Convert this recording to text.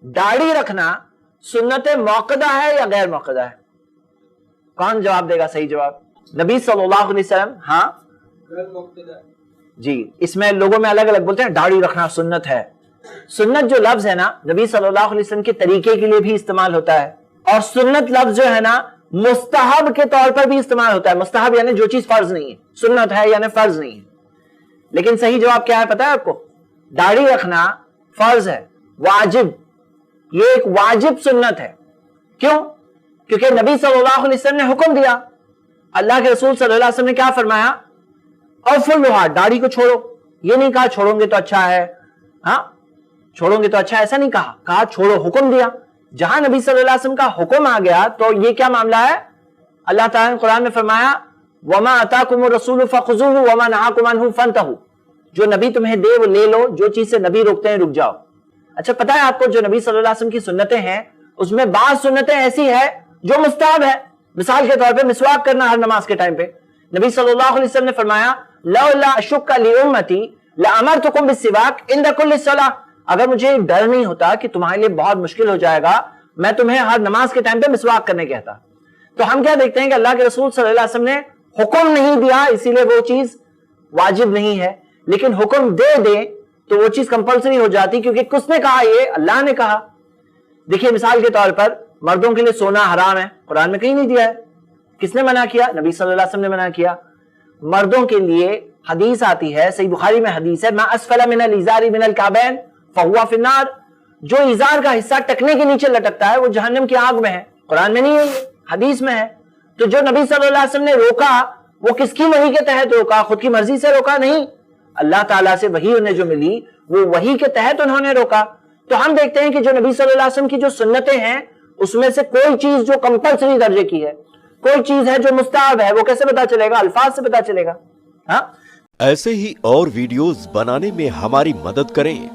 दाढ़ी रखना सुन्नत मौक़दा है या गैर मौक़दा है? कौन जवाब देगा सही जवाब? नबी सल्लल्लाहु अलैहि वसल्लम, हाँ जी, इसमें लोगों में अलग अलग बोलते हैं दाढ़ी रखना सुन्नत है। सुन्नत जो लफ्ज है ना, नबी सल्लल्लाहु अलैहि वसल्लम के तरीके के लिए भी इस्तेमाल होता है, और सुन्नत लफ्ज जो है ना मुस्तहब के तौर पर भी इस्तेमाल होता है। मुस्तहब यानी जो चीज फर्ज नहीं है, सुन्नत है यानी फर्ज नहीं है। लेकिन सही जवाब क्या है पता है आपको? दाढ़ी रखना फर्ज है, वाजिब, ये एक वाजिब सुन्नत है। क्यों? क्योंकि नबी सल्लल्लाहु अलैहि वसल्लम ने हुक्म दिया। अल्लाह के रसूल सल्लल्लाहु अलैहि वसल्लम ने क्या फरमाया? औफुल्लुहा, दाढ़ी को छोड़ो। ये नहीं कहा छोड़ोगे तो अच्छा है, हाँ छोड़ोगे तो अच्छा, ऐसा नहीं कहा, कहा छोड़ो, हुक्म दिया। जहां नबी सल्लल्लाहु अलैहि वसल्लम का हुक्म आ गया तो ये क्या मामला है? अल्लाह ताला ने कुरान में फरमाया वमा अताकुमुर रसूलु फखुज़ूहु वमा नहाकुम अन्हु फंतहु, जो नबी तुम्हें दे वो ले लो, जो चीज से नबी रोकते हैं रुक जाओ। अच्छा, पता है आपको जो नबी सल्लल्लाहु अलैहि वसल्लम की सुन्नतें हैं उसमें बाज सुन्नतें ऐसी है जो मुस्ताहब है। मिसाल के तौर पे मिसवाक करना हर नमाज के टाइम पे, नबी सल्लल्लाहु अलैहि वसल्लम ने फरमाया लौला अशुक्का लिउम्मती लअमरतुकुम बिस्सिवाक इंदा कुल्लि सलाह, अगर मुझे डर नहीं होता कि तुम्हारे लिए बहुत मुश्किल हो जाएगा, मैं तुम्हें हर नमाज के टाइम पे मिसवाक करने कहता। तो हम क्या देखते हैं कि अल्लाह के रसूल सल्लल्लाहु अलैहि वसल्लम ने हुक्म नहीं दिया, इसीलिए वो चीज वाजिब नहीं है। लेकिन हुक्म दे दे तो वो चीज कंपल्सरी हो जाती, क्योंकि किसने कहा? ये अल्लाह ने कहा। देखिए मिसाल के तौर पर मर्दों के लिए सोना हराम है, कुरान में कहीं नहीं दिया है। किसने मना किया? नबी सल्लल्लाहु अलैहि वसल्लम ने मना किया। मर्दों के लिए हदीस आती है, सही बुखारी में हदीस है, मा अस्फला मिनल इज़ारी मिनल काबैन फहुवा फिन्नार, जो इज़ार का हिस्सा टखने के नीचे लटकता है वो जहन्नम की आग में है। कुरान में नहीं है, हदीस में है। तो जो नबी सल्लल्लाहु अलैहि वसल्लम ने रोका वो किसकी वही के तहत रोका? खुद की मर्जी से रोका नहीं, अल्लाह ताला से वही उन्हें जो मिली वो वही के तहत उन्होंने रोका। तो हम देखते हैं कि जो नबी सल्लल्लाहु अलैहि वसल्लम की जो सुन्नतें हैं उसमें से कोई चीज जो कंपल्सरी दर्जे की है, कोई चीज है जो मुस्ताहब है, वो कैसे पता चलेगा? अल्फाज से पता चलेगा। हाँ, ऐसे ही और वीडियोस बनाने में हमारी मदद करें